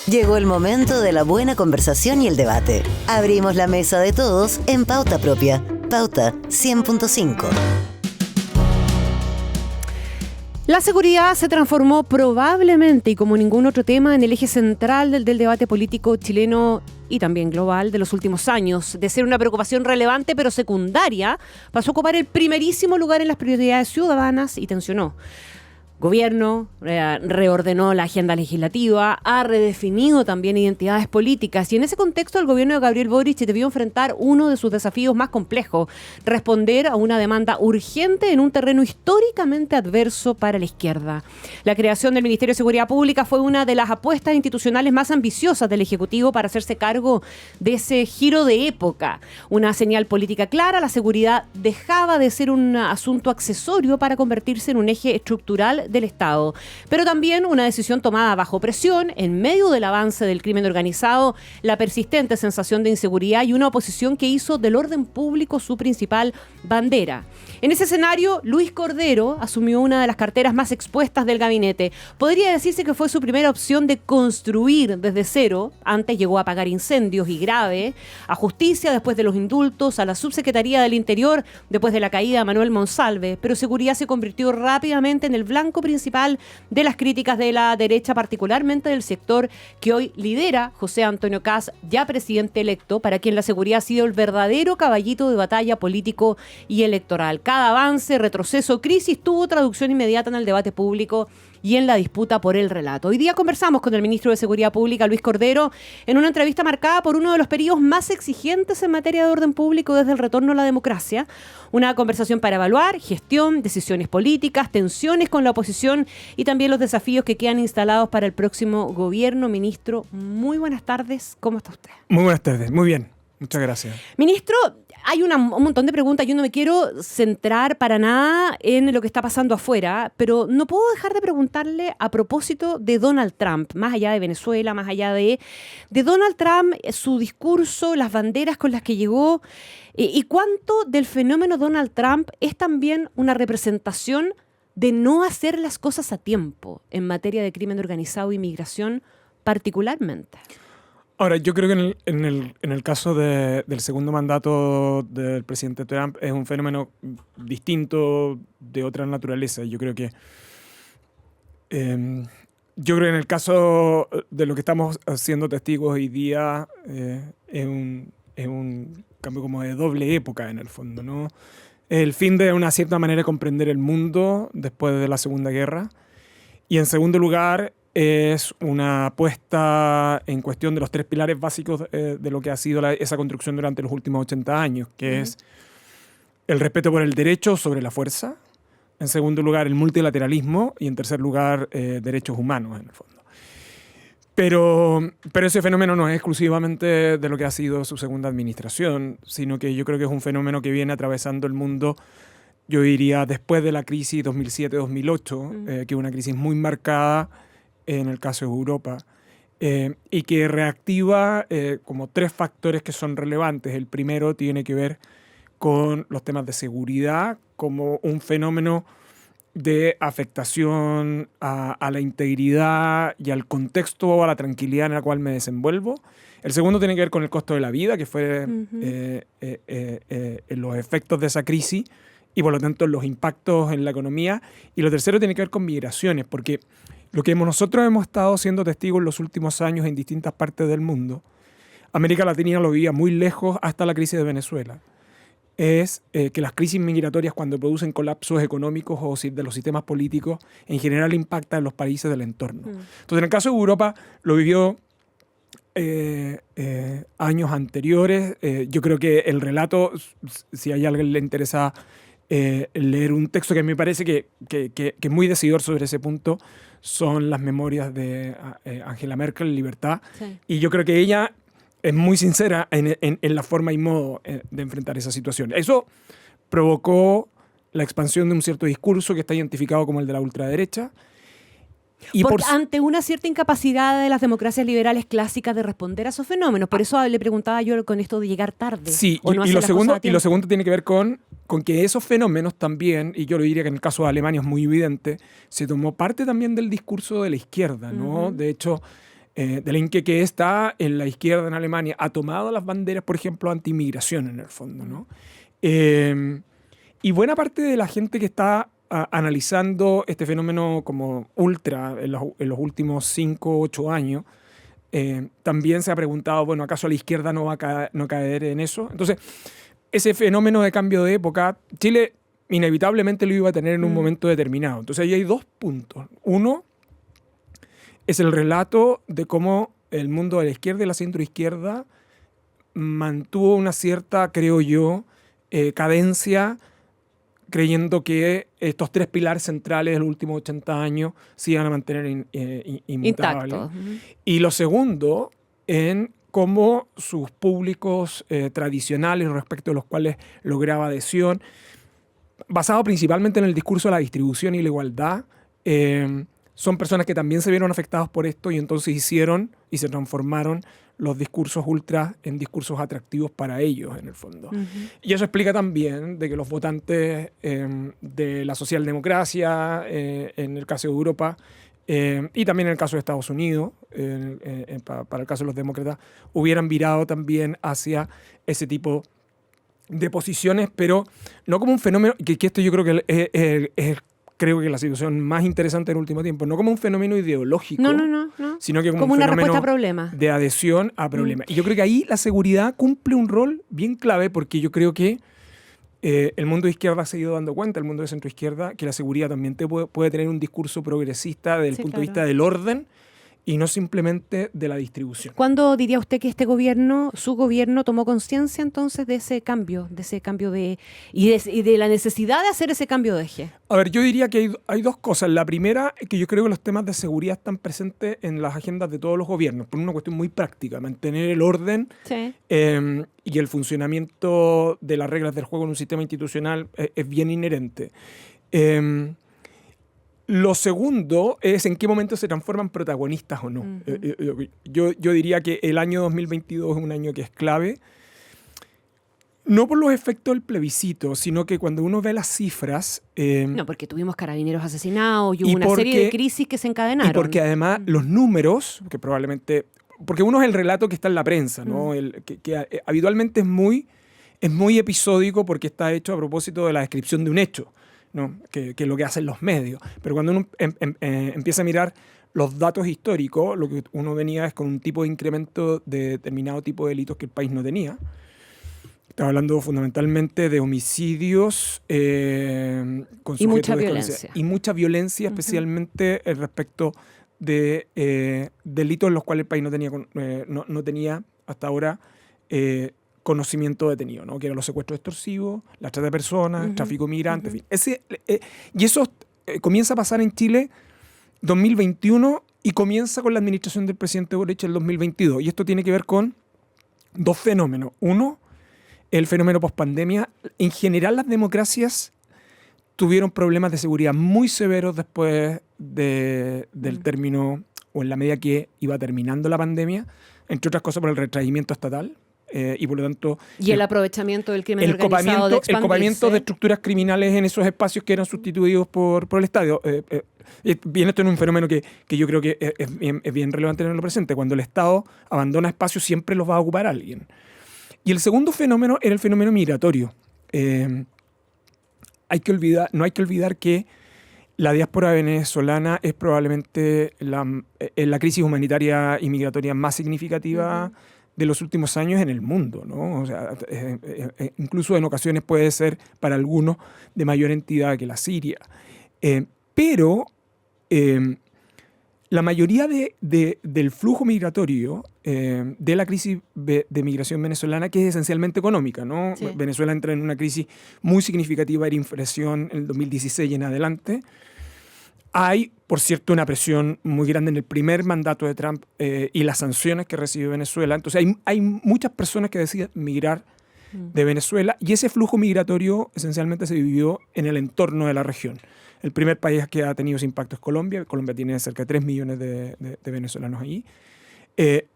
Llegó el momento de la buena conversación y el debate. Abrimos la mesa de todos en Pauta Propia. Pauta 100.5. La seguridad se transformó probablemente y como ningún otro tema en el eje central del debate político chileno y también global de los últimos años. De ser una preocupación relevante pero secundaria, pasó a ocupar el primerísimo lugar en las prioridades ciudadanas y tensionó. Gobierno reordenó la agenda legislativa, ha redefinido también identidades políticas y en ese contexto el gobierno de Gabriel Boric debió enfrentar uno de sus desafíos más complejos, responder a una demanda urgente en un terreno históricamente adverso para la izquierda. La creación del Ministerio de Seguridad Pública fue una de las apuestas institucionales más ambiciosas del Ejecutivo para hacerse cargo de ese giro de época. Una señal política clara, la seguridad dejaba de ser un asunto accesorio para convertirse en un eje estructural del Estado, pero también una decisión tomada bajo presión, en medio del avance del crimen organizado, la persistente sensación de inseguridad y una oposición que hizo del orden público su principal bandera. En ese escenario, Luis Cordero asumió una de las carteras más expuestas del gabinete. Podría decirse que fue su primera opción de construir desde cero. Antes llegó a apagar incendios y grave, a justicia después de los indultos, a la subsecretaría del Interior después de la caída de Manuel Monsalve, pero seguridad se convirtió rápidamente en el blanco principal de las críticas de la derecha, particularmente del sector que hoy lidera José Antonio Kast, ya presidente electo, para quien la seguridad ha sido el verdadero caballito de batalla político y electoral. Cada avance, retroceso, crisis tuvo traducción inmediata en el debate público y en la disputa por el relato. Hoy día conversamos con el ministro de Seguridad Pública, Luis Cordero, en una entrevista marcada por uno de los periodos más exigentes en materia de orden público desde el retorno a la democracia. Una conversación para evaluar gestión, decisiones políticas, tensiones con la oposición y también los desafíos que quedan instalados para el próximo gobierno. Ministro, muy buenas tardes. ¿Cómo está usted? Muy buenas tardes. Muy bien. Muchas gracias. Ministro, hay un montón de preguntas. Yo no me quiero centrar para nada en lo que está pasando afuera, pero no puedo dejar de preguntarle a propósito de Donald Trump, más allá de Venezuela, más allá de Donald Trump, su discurso, las banderas con las que llegó, y cuánto del fenómeno Donald Trump es también una representación de no hacer las cosas a tiempo en materia de crimen organizado e inmigración particularmente. Ahora, yo creo que en el caso del segundo mandato del presidente Trump es un fenómeno distinto de otra naturaleza. Yo creo que en el caso de lo que estamos siendo testigos hoy día es un cambio como de doble época en el fondo, ¿no? El fin de una cierta manera de comprender el mundo después de la Segunda Guerra y en segundo lugar es una apuesta en cuestión de los tres pilares básicos de lo que ha sido esa construcción durante los últimos 80 años, que es el respeto por el derecho sobre la fuerza, en segundo lugar el multilateralismo y en tercer lugar derechos humanos en el fondo. Pero ese fenómeno no es exclusivamente de lo que ha sido su segunda administración, sino que yo creo que es un fenómeno que viene atravesando el mundo, yo diría, después de la crisis 2007-2008, que es una crisis muy marcada en el caso de Europa, y que reactiva como tres factores que son relevantes. El primero tiene que ver con los temas de seguridad como un fenómeno de afectación a la integridad y al contexto o a la tranquilidad en la cual me desenvuelvo. El segundo tiene que ver con el costo de la vida, que fue los efectos de esa crisis y por lo tanto los impactos en la economía. Y lo tercero tiene que ver con migraciones, porque lo que nosotros hemos estado siendo testigos en los últimos años en distintas partes del mundo, América Latina lo vivía muy lejos hasta la crisis de Venezuela, es que las crisis migratorias cuando producen colapsos económicos o de los sistemas políticos, en general impactan en los países del entorno. Entonces, en el caso de Europa, lo vivió años anteriores. Yo creo que el relato, si a alguien le interesa leer un texto que me parece que es muy decidor sobre ese punto, son las memorias de Angela Merkel, Libertad. Sí. Y yo creo que ella es muy sincera en la forma y modo de enfrentar esa situación. Eso provocó la expansión de un cierto discurso que está identificado como el de la ultraderecha. Y ante una cierta incapacidad de las democracias liberales clásicas de responder a esos fenómenos. Por eso le preguntaba yo con esto de llegar tarde. Sí, y lo segundo tiene que ver con que esos fenómenos también, y yo lo diría que en el caso de Alemania es muy evidente, se tomó parte también del discurso de la izquierda, ¿no? De hecho, de Linke, que está en la izquierda en Alemania, ha tomado las banderas, por ejemplo, anti-inmigración en el fondo, ¿no? Y buena parte de la gente que está analizando este fenómeno como ultra en los últimos 5 o 8 años, también se ha preguntado, bueno, ¿acaso la izquierda no va a no caer en eso? Entonces, ese fenómeno de cambio de época, Chile inevitablemente lo iba a tener en un momento determinado. Entonces, ahí hay 2 puntos. Uno es el relato de cómo el mundo de la izquierda y la centroizquierda mantuvo una cierta, creo yo, cadencia, creyendo que estos 3 pilares centrales de los últimos 80 años se iban a mantener inmutables. Intacto. Y lo segundo, en cómo sus públicos tradicionales, respecto a los cuales lograba adhesión, basado principalmente en el discurso de la distribución y la igualdad, son personas que también se vieron afectados por esto y entonces hicieron y se transformaron los discursos ultra en discursos atractivos para ellos, en el fondo. Y eso explica también de que los votantes de la socialdemocracia, en el caso de Europa, y también en el caso de Estados Unidos, para el caso de los demócratas, hubieran virado también hacia ese tipo de posiciones, pero no como un fenómeno, que esto yo creo que es creo que la situación más interesante del último tiempo, no como un fenómeno ideológico, No. sino que como un una fenómeno respuesta a problemas. de adhesión a problemas. Y yo creo que ahí la seguridad cumple un rol bien clave, porque yo creo que el mundo de izquierda se ha ido dando cuenta, el mundo de centroizquierda, que la seguridad también puede tener un discurso progresista desde el punto de vista del orden y no simplemente de la distribución. ¿Cuándo diría usted que este gobierno, su gobierno, tomó conciencia entonces de ese cambio y de la necesidad de hacer ese cambio de eje? A ver, yo diría que hay 2 cosas. La primera es que yo creo que los temas de seguridad están presentes en las agendas de todos los gobiernos, por una cuestión muy práctica, mantener el orden y el funcionamiento de las reglas del juego en un sistema institucional es bien inherente. Lo segundo es en qué momento se transforman protagonistas o no. Yo diría que el año 2022 es un año que es clave, no por los efectos del plebiscito, sino que cuando uno ve las cifras... no, porque tuvimos carabineros asesinados y hubo una serie de crisis que se encadenaron. Y porque además los números, que probablemente... Porque uno es el relato que está en la prensa, ¿no? Que habitualmente es muy episódico porque está hecho a propósito de la descripción de un hecho, ¿no? Que es lo que hacen los medios. Pero cuando uno empieza a mirar los datos históricos, lo que uno venía es con un tipo de incremento de determinado tipo de delitos que el país no tenía. Estaba hablando fundamentalmente de homicidios con y mucha violencia. Y mucha violencia, especialmente respecto de delitos en los cuales el país no tenía hasta ahora conocimiento detenido, ¿no? Que eran los secuestros extorsivos, la trata de personas, tráfico de migrantes, en fin. Y eso comienza a pasar en Chile 2021 y comienza con la administración del presidente Boric en el 2022. Y esto tiene que ver con 2 fenómenos. Uno, el fenómeno pospandemia. En general, las democracias tuvieron problemas de seguridad muy severos después del término, o en la medida que iba terminando la pandemia, entre otras cosas por el retraimiento estatal. Y por lo tanto... Y el aprovechamiento del crimen organizado de expandirse. El copamiento de estructuras criminales en esos espacios que eran sustituidos por el Estado. Bien, esto es un fenómeno que yo creo que es bien relevante tenerlo presente. Cuando el Estado abandona espacios, siempre los va a ocupar alguien. Y el segundo fenómeno era el fenómeno migratorio. No hay que olvidar que la diáspora venezolana es probablemente la crisis humanitaria y migratoria más significativa de los últimos años en el mundo, ¿no? O sea, incluso en ocasiones puede ser para algunos de mayor entidad que la Siria. Pero la mayoría del flujo migratorio de la crisis de migración venezolana, que es esencialmente económica, ¿no? Sí. Venezuela entra en una crisis muy significativa de inflación en el 2016 y en adelante. Hay, por cierto, una presión muy grande en el primer mandato de Trump y las sanciones que recibe Venezuela. Entonces hay muchas personas que deciden migrar de Venezuela y ese flujo migratorio esencialmente se vivió en el entorno de la región. El primer país que ha tenido ese impacto es Colombia. Colombia tiene cerca de 3 millones de venezolanos allí.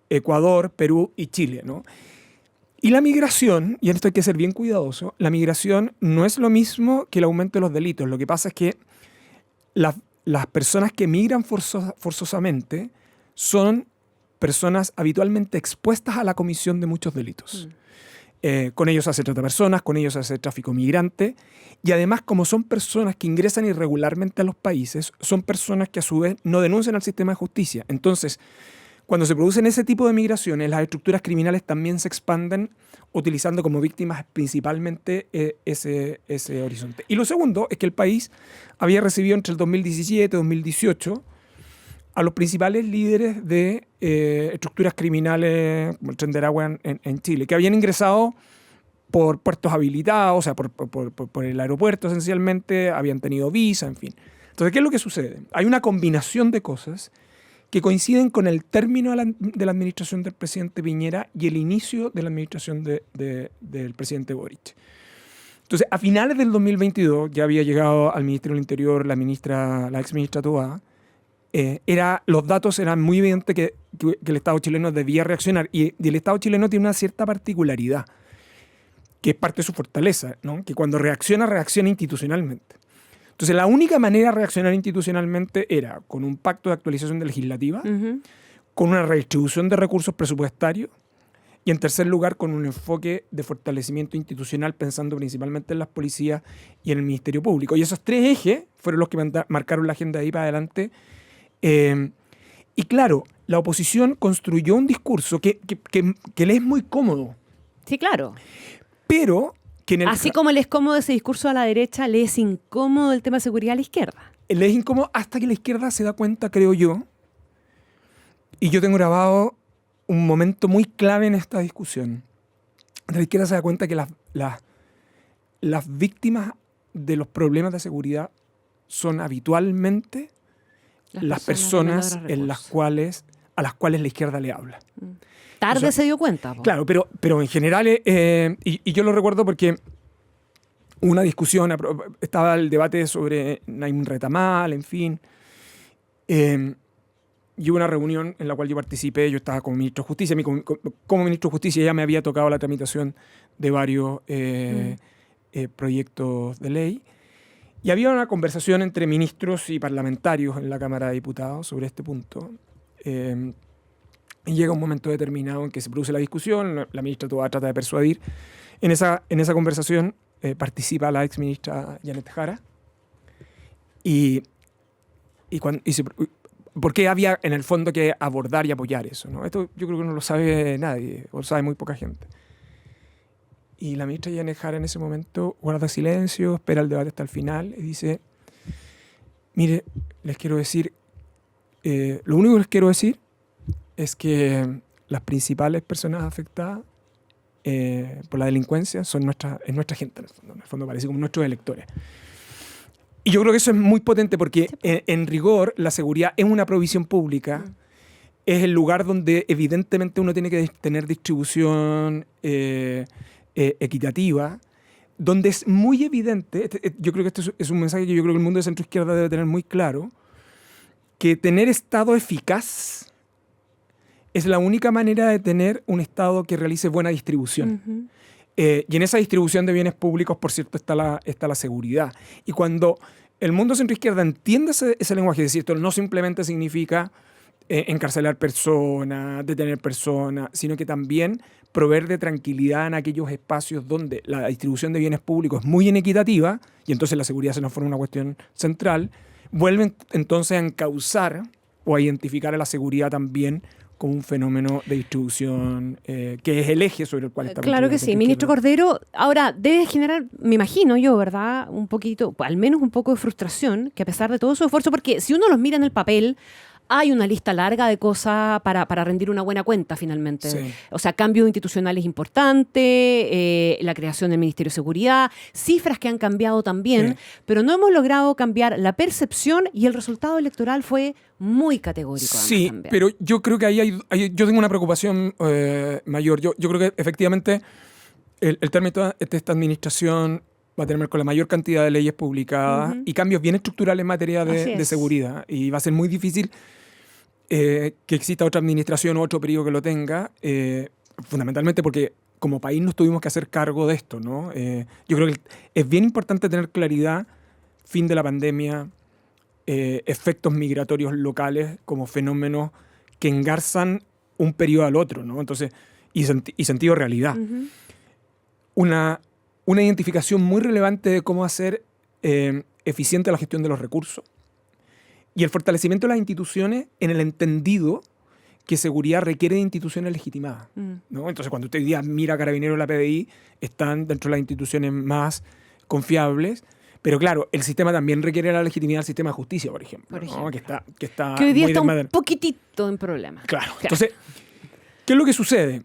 Ecuador, Perú y Chile, ¿no? Y la migración, y en esto hay que ser bien cuidadoso, la migración no es lo mismo que el aumento de los delitos. Lo que pasa es que las personas que migran forzosamente son personas habitualmente expuestas a la comisión de muchos delitos. Con ellos se hace trata de personas, con ellos se hace tráfico migrante, y además, como son personas que ingresan irregularmente a los países, son personas que a su vez no denuncian al sistema de justicia. Entonces, cuando se producen ese tipo de migraciones, las estructuras criminales también se expanden utilizando como víctimas principalmente ese horizonte. Y lo segundo es que el país había recibido entre el 2017 y 2018 a los principales líderes de estructuras criminales como el Tren de Aragua en Chile, que habían ingresado por puertos habilitados, o sea, por el aeropuerto esencialmente, habían tenido visa, en fin. Entonces, ¿qué es lo que sucede? Hay una combinación de cosas que coinciden con el término de la administración del presidente Piñera y el inicio de la administración del presidente Boric. Entonces, a finales del 2022 ya había llegado al Ministerio del Interior la ex ministra Toá. Los datos eran muy evidentes que el Estado chileno debía reaccionar, y el Estado chileno tiene una cierta particularidad, que es parte de su fortaleza, ¿no? Que cuando reacciona institucionalmente. Entonces, la única manera de reaccionar institucionalmente era con un pacto de actualización de legislativa, con una redistribución de recursos presupuestarios, y en tercer lugar, con un enfoque de fortalecimiento institucional, pensando principalmente en las policías y en el Ministerio Público. Y esos tres ejes fueron los que marcaron la agenda de ahí para adelante. Y claro, la oposición construyó un discurso que le es muy cómodo. Sí, claro. Pero que así como le es cómodo ese discurso a la derecha, le es incómodo el tema de seguridad a la izquierda. Le es incómodo hasta que la izquierda se da cuenta, creo yo, y yo tengo grabado un momento muy clave en esta discusión. La izquierda se da cuenta que las víctimas de los problemas de seguridad son habitualmente las personas a las cuales la izquierda le habla. Tarde se dio cuenta. Claro, pero en general, y yo lo recuerdo porque una discusión, estaba el debate sobre Naim Retamal, en fin, y hubo una reunión en la cual yo participé. Yo estaba como ministro de Justicia. Como ministro de Justicia ya me había tocado la tramitación de varios proyectos de ley. Y había una conversación entre ministros y parlamentarios en la Cámara de Diputados sobre este punto. Y llega un momento determinado en que se produce la discusión. La ministra Toá trata de persuadir. En esa conversación participa la ex ministra Janet Jara. Porque había en el fondo que abordar y apoyar eso, ¿no? Esto yo creo que no lo sabe nadie, o lo sabe muy poca gente. Y la ministra Janet Jara en ese momento guarda silencio, espera el debate hasta el final y dice: mire, les quiero decir, lo único que les quiero decir es que las principales personas afectadas por la delincuencia es nuestra gente, en el fondo parece como nuestros electores. Y yo creo que eso es muy potente porque en rigor la seguridad es una provisión pública, es el lugar donde evidentemente uno tiene que tener distribución equitativa, donde es muy evidente, yo creo que este es un mensaje que yo creo que el mundo de centro-izquierda debe tener muy claro, que tener Estado eficaz es la única manera de tener un Estado que realice buena distribución. Y en esa distribución de bienes públicos, por cierto, está la seguridad. Y cuando el mundo centro-izquierda entiende ese lenguaje, es decir, esto no simplemente significa encarcelar personas, detener personas, sino que también proveer de tranquilidad en aquellos espacios donde la distribución de bienes públicos es muy inequitativa, y entonces la seguridad se transforma en una cuestión central, vuelven entonces a encauzar o a identificar a la seguridad también como un fenómeno de distribución que es el eje sobre el cual está. Claro que sí, ministro Cordero. Ahora, debe generar, me imagino yo, ¿verdad?, un poquito, al menos un poco de frustración, que a pesar de todo su esfuerzo, porque si uno los mira en el papel, hay una lista larga de cosas para rendir una buena cuenta finalmente. Sí. O sea, cambios institucionales importantes, la creación del Ministerio de Seguridad, cifras que han cambiado también, pero no hemos logrado cambiar la percepción y el resultado electoral fue muy categórico. Sí, también. pero yo creo que ahí yo tengo una preocupación mayor. Yo creo que efectivamente el término de esta administración va a tener con la mayor cantidad de leyes publicadas y cambios bien estructurales en materia de seguridad. Y va a ser muy difícil que exista otra administración o otro periodo que lo tenga, fundamentalmente porque como país nos tuvimos que hacer cargo de esto, ¿no? Yo creo que es bien importante tener claridad, fin de la pandemia, efectos migratorios locales como fenómenos que engarzan un periodo al otro, ¿no? Entonces, y sentido de realidad. Una identificación muy relevante de cómo hacer eficiente la gestión de los recursos y el fortalecimiento de las instituciones en el entendido que seguridad requiere de instituciones legitimadas, ¿no? Entonces, cuando usted hoy día mira a Carabineros y la PDI, están dentro de las instituciones más confiables, pero claro, el sistema también requiere la legitimidad del sistema de justicia, por ejemplo, ¿no? que está que hoy día muy está un poquitito en problemas. Claro. Entonces, ¿qué es lo que sucede?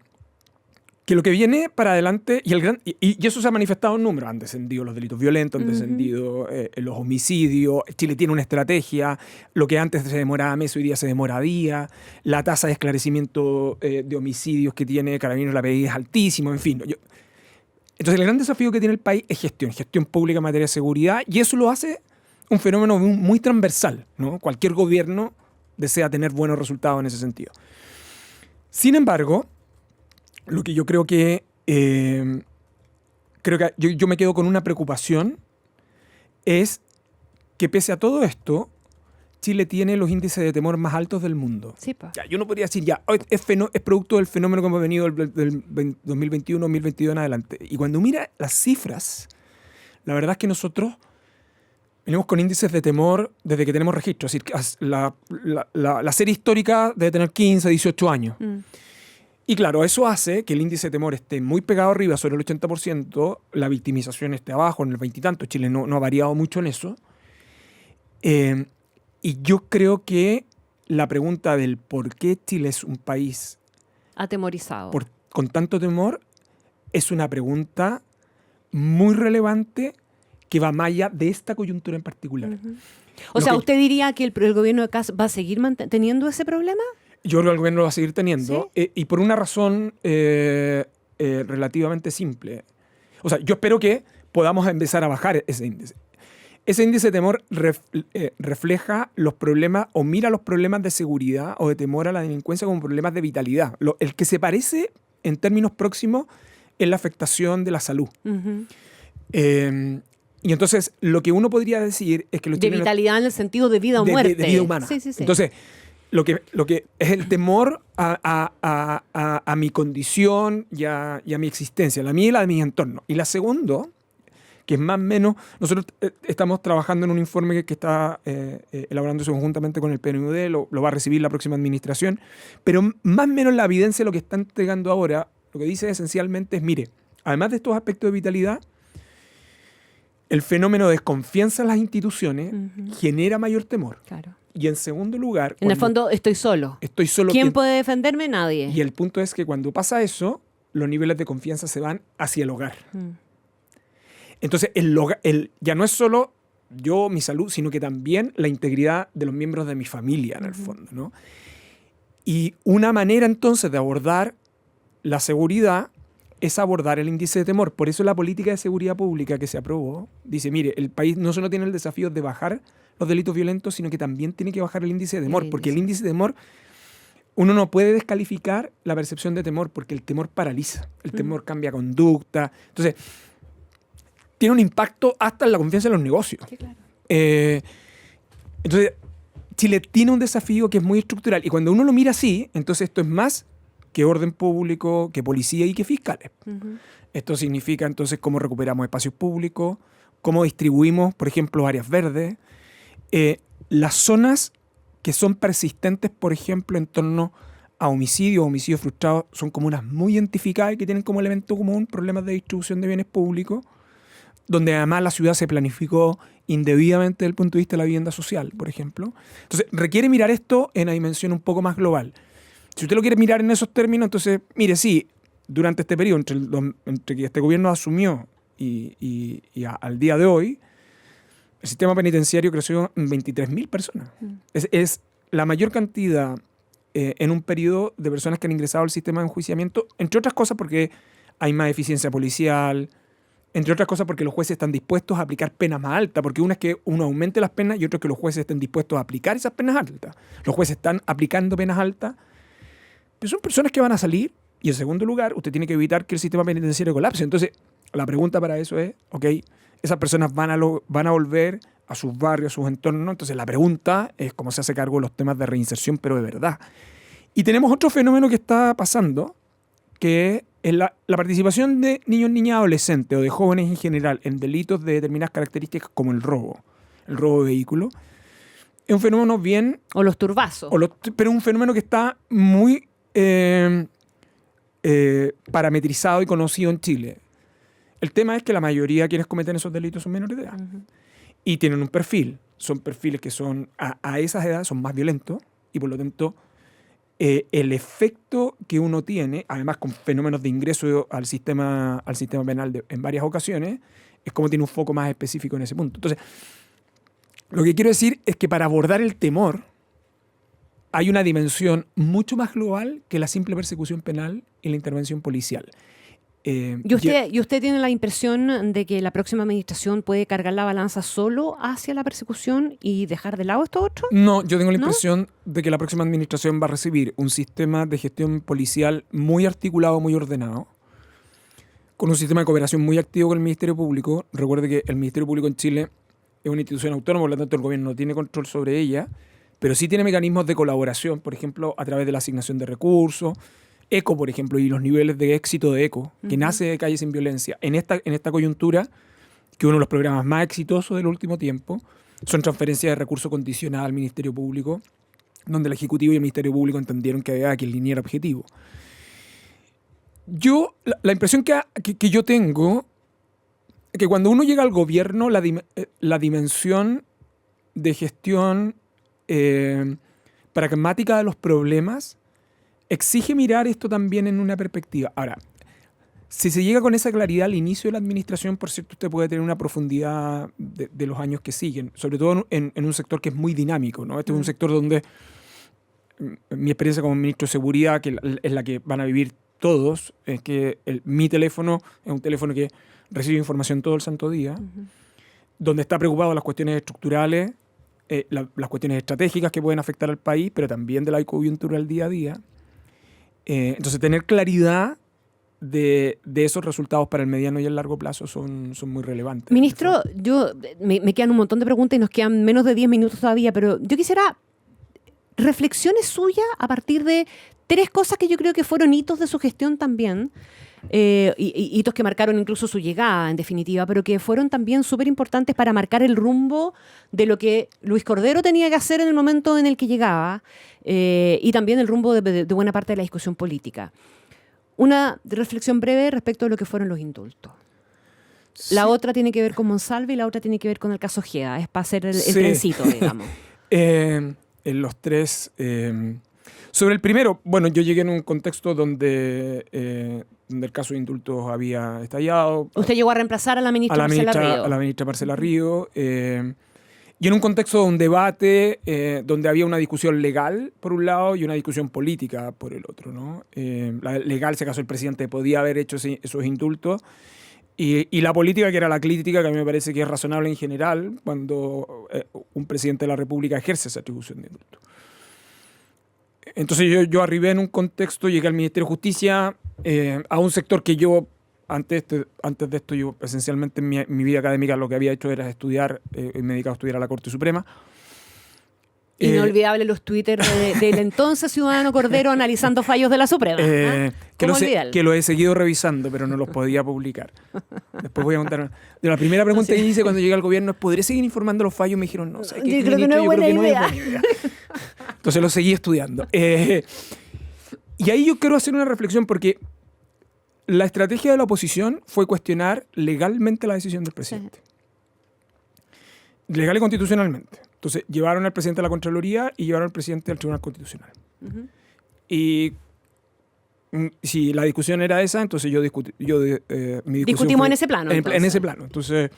Que lo que viene para adelante, y eso se ha manifestado en números, han descendido los delitos violentos, han descendido los homicidios, Chile tiene una estrategia, lo que antes se demoraba meses, hoy día se demora día, la tasa de esclarecimiento de homicidios que tiene Carabineros la PDI es altísimo, en fin. Entonces el gran desafío que tiene el país es gestión pública en materia de seguridad, y eso lo hace un fenómeno muy transversal, ¿no? Cualquier gobierno desea tener buenos resultados en ese sentido. Sin embargo, lo que yo creo que yo me quedo con una preocupación es que pese a todo esto, Chile tiene los índices de temor más altos del mundo. Sí, pa. Ya, yo no podría decir es producto del fenómeno que hemos venido del 2021-2022 en adelante. Y cuando mira las cifras, la verdad es que nosotros venimos con índices de temor desde que tenemos registro. Es decir, la serie histórica debe tener 15, 18 años. Y claro, eso hace que el índice de temor esté muy pegado arriba, sobre el 80%, la victimización esté abajo, en el 20 y tanto. Chile no ha variado mucho en eso. Y yo creo que la pregunta del por qué Chile es un país atemorizado con tanto temor es una pregunta muy relevante que va más allá de esta coyuntura en particular. O sea, ¿usted diría que el gobierno de Kast va a seguir teniendo ese problema? Yo creo que el gobierno lo va a seguir teniendo, ¿sí? Y por una razón relativamente simple. O sea, yo espero que podamos empezar a bajar ese índice. Ese índice de temor refleja los problemas o mira los problemas de seguridad o de temor a la delincuencia como problemas de vitalidad. El que se parece en términos próximos es la afectación de la salud. Y entonces lo que uno podría decir es que los chilenos, vitalidad en el sentido de vida o muerte. De vida humana. Sí. Entonces, lo que es el temor a mi condición y a mi existencia, la mía y la de mi entorno. Y la segunda, que es más o menos, nosotros estamos trabajando en un informe que está elaborándose conjuntamente con el PNUD, lo va a recibir la próxima administración, pero más o menos la evidencia de lo que está entregando ahora, lo que dice esencialmente es, mire, además de estos aspectos de vitalidad, el fenómeno de desconfianza en las instituciones genera mayor temor. Claro. Y en segundo lugar... En el fondo, estoy solo. Estoy solo. ¿Quién puede defenderme? Nadie. Y el punto es que cuando pasa eso, los niveles de confianza se van hacia el hogar. Entonces, ya no es solo yo, mi salud, sino que también la integridad de los miembros de mi familia, en el fondo, ¿no? Y una manera, entonces, de abordar la seguridad es abordar el índice de temor. Por eso la política de seguridad pública que se aprobó dice, mire, el país no solo tiene el desafío de bajar los delitos violentos, sino que también tiene que bajar el índice de temor, porque el índice de temor, uno no puede descalificar la percepción de temor, porque el temor paraliza, el temor cambia conducta. Entonces, tiene un impacto hasta en la confianza en los negocios. Sí, claro. Entonces, Chile tiene un desafío que es muy estructural, y cuando uno lo mira así, entonces esto es más que orden público, que policía y que fiscales. Esto significa entonces cómo recuperamos espacios públicos, cómo distribuimos, por ejemplo, áreas verdes, las zonas que son persistentes, por ejemplo, en torno a homicidios frustrados, son comunas muy identificadas y que tienen como elemento común problemas de distribución de bienes públicos, donde además la ciudad se planificó indebidamente desde el punto de vista de la vivienda social, por ejemplo. Entonces, requiere mirar esto en una dimensión un poco más global. Si usted lo quiere mirar en esos términos, entonces, mire, sí, durante este periodo, entre que este gobierno asumió y al día de hoy, el sistema penitenciario creció en 23.000 personas. Es la mayor cantidad en un periodo de personas que han ingresado al sistema de enjuiciamiento, entre otras cosas porque hay más eficiencia policial, entre otras cosas porque los jueces están dispuestos a aplicar penas más altas, porque una es que uno aumente las penas y otra es que los jueces estén dispuestos a aplicar esas penas altas. Los jueces están aplicando penas altas, pero son personas que van a salir, y en segundo lugar, usted tiene que evitar que el sistema penitenciario colapse. Entonces, la pregunta para eso es, ok, esas personas van a volver a sus barrios, a sus entornos, entonces la pregunta es cómo se hace cargo de los temas de reinserción, pero de verdad. Y tenemos otro fenómeno que está pasando, que es la participación de niños, niñas, adolescentes o de jóvenes en general en delitos de determinadas características como el robo de vehículos. Es un fenómeno bien... O los turbazos. Pero un fenómeno que está muy parametrizado y conocido en Chile. El tema es que la mayoría de quienes cometen esos delitos son menores de edad. Y tienen un perfil. Son perfiles que son a esas edades son más violentos y por lo tanto el efecto que uno tiene, además con fenómenos de ingreso al sistema penal en varias ocasiones, es como tiene un foco más específico en ese punto. Entonces, lo que quiero decir es que para abordar el temor hay una dimensión mucho más global que la simple persecución penal y la intervención policial. ¿Y usted tiene la impresión de que la próxima administración puede cargar la balanza solo hacia la persecución y dejar de lado esto otro? No, yo tengo la impresión de que la próxima administración va a recibir un sistema de gestión policial muy articulado, muy ordenado, con un sistema de cooperación muy activo con el Ministerio Público. Recuerde que el Ministerio Público en Chile es una institución autónoma, por lo tanto el gobierno no tiene control sobre ella, pero sí tiene mecanismos de colaboración, por ejemplo, a través de la asignación de recursos, ECO, por ejemplo, y los niveles de éxito de ECO, que nace de Calles sin Violencia. En esta coyuntura, que uno de los programas más exitosos del último tiempo, son transferencias de recursos condicionadas al Ministerio Público, donde el Ejecutivo y el Ministerio Público entendieron que había que alinear objetivo. La impresión que yo tengo es que cuando uno llega al gobierno, la dimensión de gestión pragmática de los problemas exige mirar esto también en una perspectiva. Ahora, si se llega con esa claridad al inicio de la administración, por cierto, usted puede tener una profundidad de los años que siguen, sobre todo en un sector que es muy dinámico, ¿no? Este es un sector donde mi experiencia como ministro de Seguridad, que es la que van a vivir todos, es que mi teléfono es un teléfono que recibe información todo el santo día, donde está preocupado de las cuestiones estructurales, las cuestiones estratégicas que pueden afectar al país, pero también de la coyuntura del día a día. Entonces, tener claridad de esos resultados para el mediano y el largo plazo son muy relevantes. Ministro, me quedan un montón de preguntas y nos quedan menos de 10 minutos todavía, pero yo quisiera reflexiones suyas a partir de 3 cosas que yo creo que fueron hitos de su gestión también, hitos que marcaron incluso su llegada, en definitiva, pero que fueron también súper importantes para marcar el rumbo de lo que Luis Cordero tenía que hacer en el momento en el que llegaba, y también el rumbo de buena parte de la discusión política. Una reflexión breve respecto a lo que fueron los indultos. Sí. La otra tiene que ver con Monsalve y la otra tiene que ver con el caso Ojeda. Es para hacer el trencito, digamos. En los 3... sobre el primero, bueno, yo llegué en un contexto donde el caso de indultos había estallado. Usted llegó a reemplazar a la ministra Marcela Río. A la ministra Marcela Río. Y en un contexto de un debate donde había una discusión legal, por un lado, y una discusión política, por el otro, ¿no? La legal, se casó el presidente, podía haber hecho esos indultos. Y la política, que era la crítica, que a mí me parece que es razonable en general, cuando un presidente de la República ejerce esa atribución de indulto. Entonces yo arribé en un contexto, llegué al Ministerio de Justicia, a un sector que yo, antes de esto, yo esencialmente en mi vida académica lo que había hecho era estudiar, me dedicaba a estudiar a la Corte Suprema. Inolvidable los twitters del entonces ciudadano Cordero analizando fallos de la Suprema. Que lo he seguido revisando, pero no los podía publicar. Después voy a contar. De la primera pregunta que hice cuando llegué al gobierno es: ¿podré seguir informando los fallos? Me dijeron, no. Yo creo que no es buena idea. Entonces lo seguí estudiando. Y ahí yo quiero hacer una reflexión, porque la estrategia de la oposición fue cuestionar legalmente la decisión del presidente. Legal y constitucionalmente. Entonces, llevaron al presidente a la Contraloría y llevaron al presidente al Tribunal Constitucional. Y si la discusión era esa, entonces discutimos en ese plano. En ese plano. Entonces,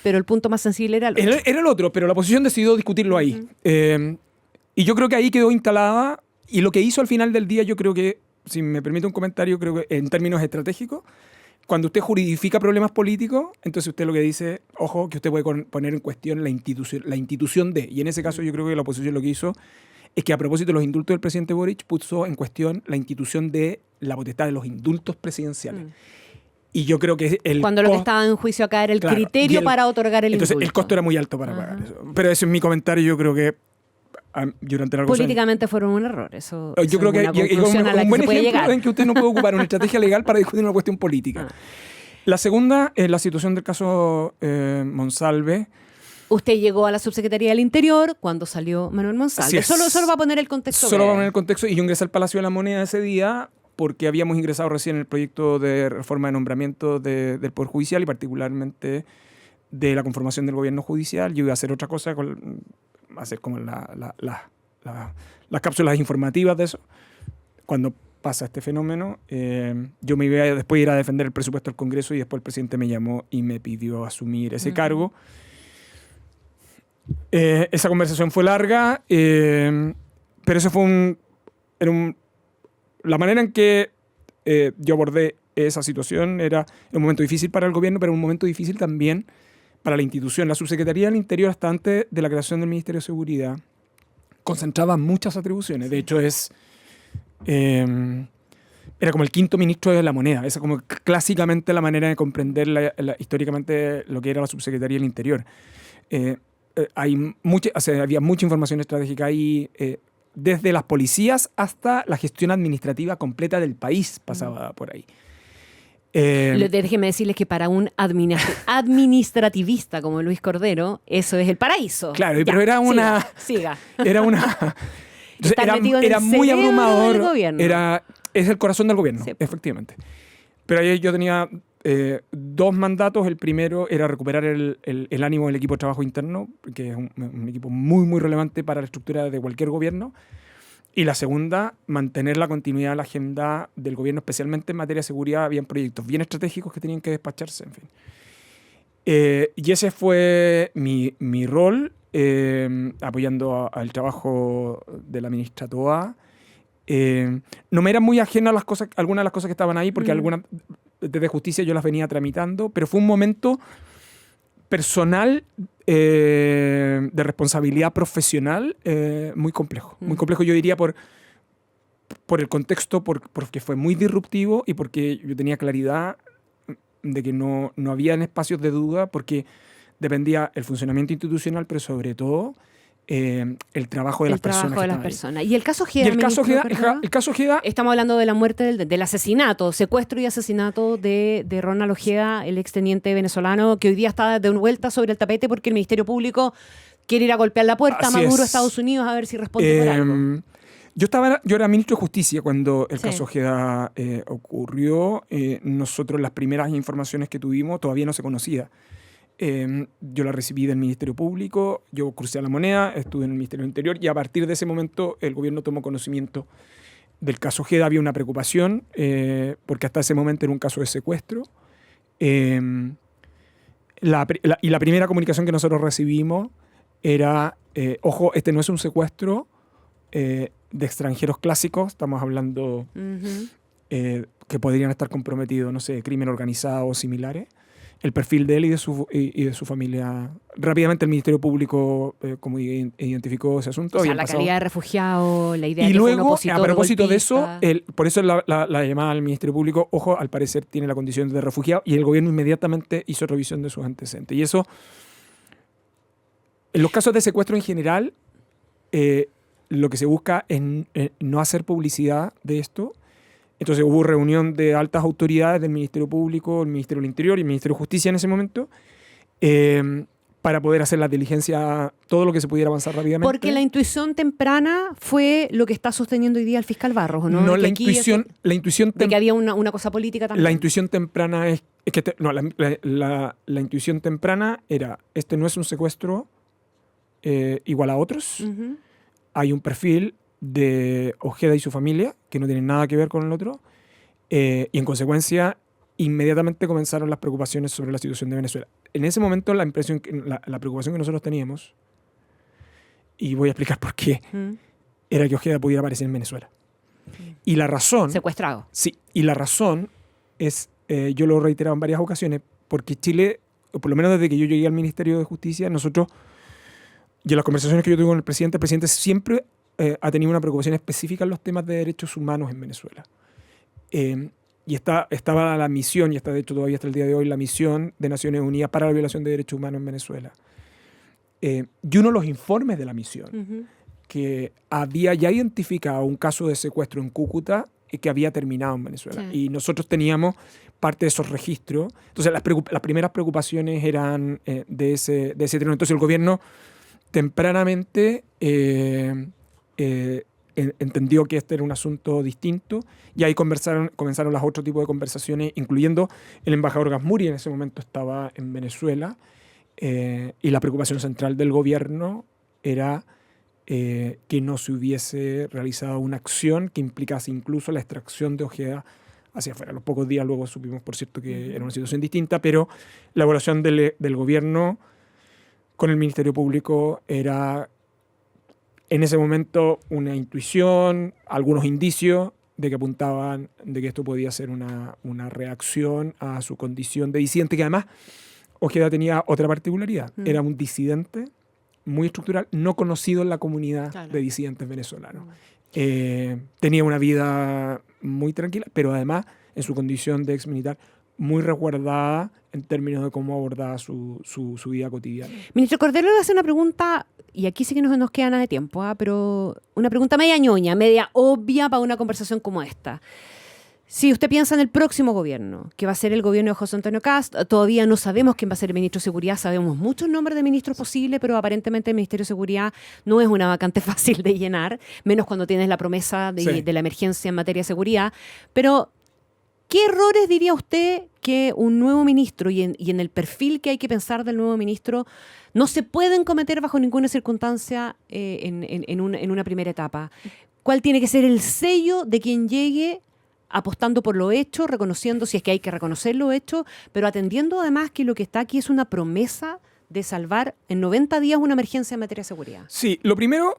pero el punto más sensible era el otro. Era el otro, pero la oposición decidió discutirlo ahí. Y yo creo que ahí quedó instalada, y lo que hizo al final del día, yo creo que, si me permite un comentario, creo que en términos estratégicos, cuando usted juridifica problemas políticos, entonces usted lo que dice, ojo, que usted puede poner en cuestión la institución de. Y en ese caso yo creo que la oposición lo que hizo es que, a propósito de los indultos del presidente Boric, puso en cuestión la institución de la potestad de los indultos presidenciales. Y yo creo que cuando lo que estaba en juicio acá era el criterio para otorgar el indulto. Entonces el costo era muy alto para pagar eso. Pero ese es mi comentario. Yo creo que durante largos años. Políticamente fueron un error, eso Yo creo que es una conclusión a la un que buen se puede ejemplo llegar. en que usted no puede ocupar una estrategia legal para discutir una cuestión política. La segunda es la situación del caso Monsalve. Usted llegó a la Subsecretaría del Interior cuando salió Manuel Monsalve. Solo va a poner el contexto. Solo va a poner el contexto. Y yo ingresé al Palacio de la Moneda ese día porque habíamos ingresado recién en el proyecto de reforma de nombramiento del Poder Judicial y particularmente de la conformación del gobierno judicial. Yo iba a hacer otra cosa, hacer como las cápsulas informativas de eso. Cuando pasa este fenómeno, yo me iba a después ir a defender el presupuesto del Congreso y después el presidente me llamó y me pidió asumir ese cargo. Esa conversación fue larga, pero eso fue la manera en que yo abordé esa situación era un momento difícil para el gobierno, pero un momento difícil también para la institución. La Subsecretaría del Interior, hasta antes de la creación del Ministerio de Seguridad, concentraba muchas atribuciones. De hecho, era como el quinto ministro de la moneda. Esa como clásicamente la manera de comprender históricamente lo que era la Subsecretaría del Interior. Había mucha información estratégica ahí, desde las policías hasta la gestión administrativa completa del país pasaba por ahí. Déjeme decirles que para un administrativista como Luis Cordero, eso es el paraíso. Claro, pero era una... Siga. Era una... Entonces, era muy abrumador. Es el corazón del gobierno, sí, efectivamente. Pero ahí yo tenía dos mandatos. El primero era recuperar el ánimo del equipo de trabajo interno, que es un equipo muy, muy relevante para la estructura de cualquier gobierno. Y la segunda, mantener la continuidad de la agenda del gobierno, especialmente en materia de seguridad. Habían proyectos bien estratégicos que tenían que despacharse, en fin. Y ese fue mi rol, apoyando al trabajo de la ministra Toa. No me era muy ajena a algunas de las cosas que estaban ahí, porque algunas desde justicia yo las venía tramitando, pero fue un momento personal de responsabilidad profesional muy complejo. Muy complejo, yo diría, por el contexto, porque fue muy disruptivo y porque yo tenía claridad de que no había espacios de duda, porque dependía el funcionamiento institucional, pero sobre todo el trabajo de las personas. Y el caso Ojeda. El caso Ojeda. Estamos hablando de la muerte, del asesinato, secuestro y asesinato de Ronald Ojeda, el exteniente venezolano, que hoy día está de vuelta sobre el tapete porque el Ministerio Público quiere ir a golpear la puerta a Maduro, Estados Unidos, a ver si responde por algo. Yo era ministro de Justicia cuando el caso Ojeda ocurrió. Nosotros, las primeras informaciones que tuvimos, todavía no se conocía. Yo la recibí del Ministerio Público, yo crucé a la moneda, estuve en el Ministerio del Interior y a partir de ese momento el gobierno tomó conocimiento del caso Ojeda. Había una preocupación porque hasta ese momento era un caso de secuestro. Y la primera comunicación que nosotros recibimos era, ojo, este no es un secuestro de extranjeros clásicos, estamos hablando que podrían estar comprometidos, no sé, crimen organizado o similares. El perfil de él y de su familia. Rápidamente el Ministerio Público como identificó ese asunto. O sea, la calidad de refugiado, la idea y de que luego, fue un opositor a propósito golpista. de eso, por eso la llamada al Ministerio Público, ojo, al parecer tiene la condición de refugiado, y el gobierno inmediatamente hizo revisión de sus antecedentes. Y eso, en los casos de secuestro en general, lo que se busca es no hacer publicidad de esto. Entonces hubo reunión de altas autoridades del Ministerio Público, el Ministerio del Interior y el Ministerio de Justicia en ese momento, para poder hacer la diligencia, todo lo que se pudiera avanzar rápidamente. Porque la intuición temprana fue lo que está sosteniendo hoy día el fiscal Barros, ¿no? No, la intuición de que había una cosa política también. La intuición temprana la intuición temprana era, este no es un secuestro igual a otros. Hay un perfil de Ojeda y su familia, que no tienen nada que ver con el otro, y en consecuencia inmediatamente comenzaron las preocupaciones sobre la situación de Venezuela. En ese momento la preocupación que nosotros teníamos, y voy a explicar por qué, era que Ojeda pudiera aparecer en Venezuela. Y la razón... Secuestrado. Sí, y la razón es, yo lo he reiterado en varias ocasiones, porque Chile, o por lo menos desde que yo llegué al Ministerio de Justicia, nosotros, y en las conversaciones que yo tuve con el presidente siempre ha tenido una preocupación específica en los temas de derechos humanos en Venezuela. Y estaba la misión, y está de hecho todavía hasta el día de hoy, la misión de Naciones Unidas para la violación de derechos humanos en Venezuela. Y uno de los informes de la misión, que había ya identificado un caso de secuestro en Cúcuta que había terminado en Venezuela. Sí. Y nosotros teníamos parte de esos registros. Entonces, las primeras preocupaciones eran de ese terreno. Entonces, el gobierno tempranamente entendió que este era un asunto distinto y ahí comenzaron los otros tipos de conversaciones, incluyendo el embajador Gasmuri, en ese momento estaba en Venezuela, y la preocupación central del gobierno era que no se hubiese realizado una acción que implicase incluso la extracción de Ojeda hacia afuera. A los pocos días luego supimos, por cierto, que era una situación distinta, pero la evaluación del gobierno con el Ministerio Público era en ese momento una intuición, algunos indicios de que apuntaban de que esto podía ser una reacción a su condición de disidente, que además Ojeda tenía otra particularidad. Era un disidente muy estructural, no conocido en la comunidad de disidentes venezolanos. Tenía una vida muy tranquila, pero además, en su condición de exmilitar, muy resguardada en términos de cómo abordaba su vida cotidiana. Ministro Cordero, le voy a hacer una pregunta, y aquí sí que nos queda nada de tiempo, pero una pregunta media ñoña, media obvia para una conversación como esta. Si usted piensa en el próximo gobierno, que va a ser el gobierno de José Antonio Kast, todavía no sabemos quién va a ser el ministro de Seguridad, sabemos muchos nombres de ministros posibles, pero aparentemente el Ministerio de Seguridad no es una vacante fácil de llenar, menos cuando tienes la promesa de la emergencia en materia de seguridad. Pero, ¿qué errores diría usted que un nuevo ministro y en el perfil que hay que pensar del nuevo ministro no se pueden cometer bajo ninguna circunstancia en una primera etapa? ¿Cuál tiene que ser el sello de quien llegue apostando por lo hecho, reconociendo si es que hay que reconocer lo hecho, pero atendiendo además que lo que está aquí es una promesa de salvar en 90 días una emergencia en materia de seguridad? Sí, lo primero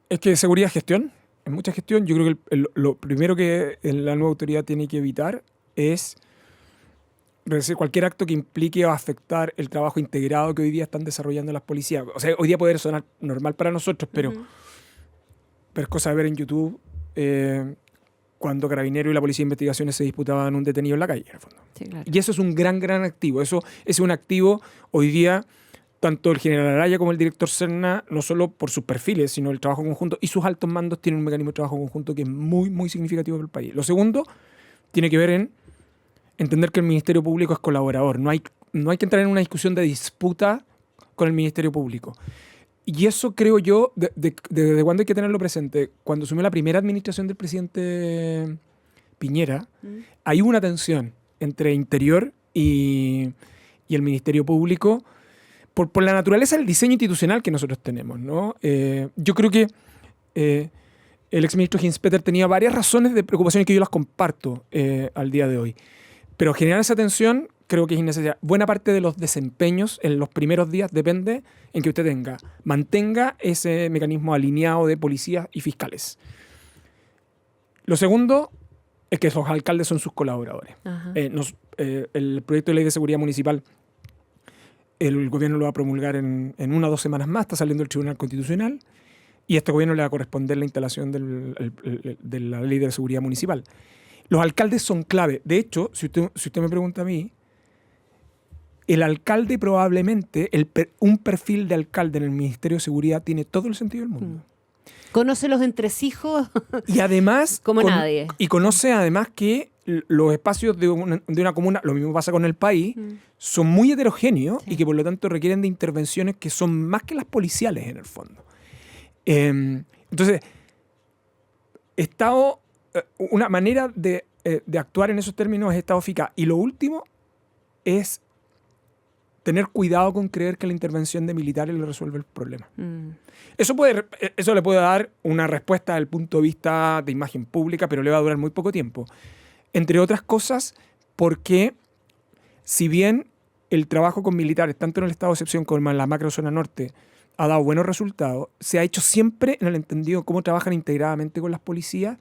es que seguridad es gestión. En mucha gestión, yo creo que lo primero que la nueva autoridad tiene que evitar es cualquier acto que implique o afectar el trabajo integrado que hoy día están desarrollando las policías. O sea, hoy día puede sonar normal para nosotros, pero es cosa de ver en YouTube cuando Carabineros y la Policía de Investigaciones se disputaban un detenido en la calle, en el fondo. Sí, claro. Y eso es un gran activo. Eso es un activo hoy día. Tanto el general Araya como el director Serna, no solo por sus perfiles, sino el trabajo conjunto, y sus altos mandos tienen un mecanismo de trabajo conjunto que es muy significativo para el país. Lo segundo tiene que ver en entender que el Ministerio Público es colaborador. No hay que entrar en una discusión de disputa con el Ministerio Público. Y eso creo yo, desde cuándo hay que tenerlo presente. Cuando asumió la primera administración del presidente Piñera, hay una tensión entre Interior y el Ministerio Público, por la naturaleza del diseño institucional que nosotros tenemos, ¿no? Yo creo que el exministro Hinspeter tenía varias razones de preocupación que yo las comparto al día de hoy. Pero generar esa tensión creo que es innecesaria. Buena parte de los desempeños en los primeros días depende en que usted mantenga ese mecanismo alineado de policías y fiscales. Lo segundo es que los alcaldes son sus colaboradores. El proyecto de ley de seguridad municipal, el gobierno lo va a promulgar en 1 o 2 semanas más, está saliendo del Tribunal Constitucional, y a este gobierno le va a corresponder la instalación de la ley de seguridad municipal. Los alcaldes son clave. De hecho, si usted me pregunta a mí, el alcalde probablemente, un perfil de alcalde en el Ministerio de Seguridad tiene todo el sentido del mundo. Conoce los entresijos y además, como nadie. Y conoce además que los espacios de una comuna, lo mismo pasa con el país, son muy heterogéneos y que por lo tanto requieren de intervenciones que son más que las policiales en el fondo. Entonces, una manera de actuar en esos términos es estado eficaz. Y lo último es tener cuidado con creer que la intervención de militares le resuelve el problema. Eso le puede dar una respuesta desde el punto de vista de imagen pública, pero le va a durar muy poco tiempo. Entre otras cosas, porque si bien el trabajo con militares, tanto en el estado de excepción como en la macrozona norte, ha dado buenos resultados, se ha hecho siempre en el entendido de cómo trabajan integradamente con las policías,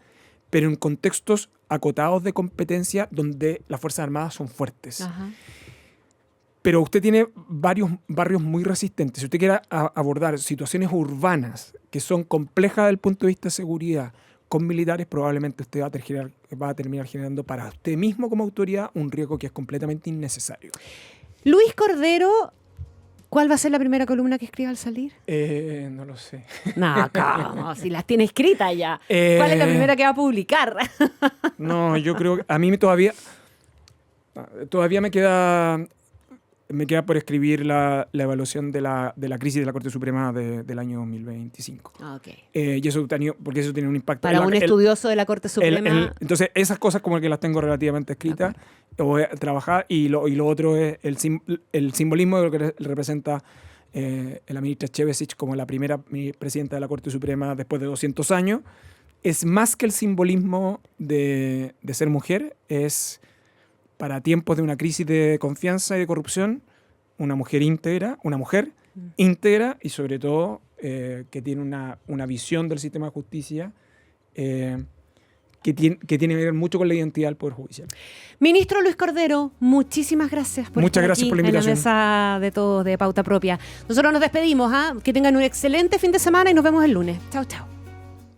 pero en contextos acotados de competencia donde las Fuerzas Armadas son fuertes. Ajá. Pero usted tiene varios barrios muy resistentes. Si usted quiere abordar situaciones urbanas que son complejas desde el punto de vista de seguridad con militares, probablemente usted va a terminar generando para usted mismo como autoridad un riesgo que es completamente innecesario. Luis Cordero ¿Cuál va a ser la primera columna que escriba al salir? No lo sé. No, ¿cómo? Si las tiene escritas ya. ¿Cuál es la primera que va a publicar? No, yo creo que a mí todavía me queda por escribir la evaluación de la crisis de la Corte Suprema del año 2025. Okay. Y eso porque eso tiene un impacto. Para un estudioso de la Corte Suprema. Entonces, esas cosas como que las tengo relativamente escritas o trabajar, y lo otro es el simbolismo de lo que representa la ministra Chevesich como la primera presidenta de la Corte Suprema después de 200 años. Es más que el simbolismo de ser mujer, es para tiempos de una crisis de confianza y de corrupción, una mujer íntegra y sobre todo que tiene una visión del sistema de justicia que tiene que ver mucho con la identidad del Poder Judicial. Ministro Luis Cordero, muchísimas gracias por estar aquí por la invitación. en la mesa de todos de Pauta Propia. Nosotros nos despedimos, que tengan un excelente fin de semana y nos vemos el lunes. Chao, chao.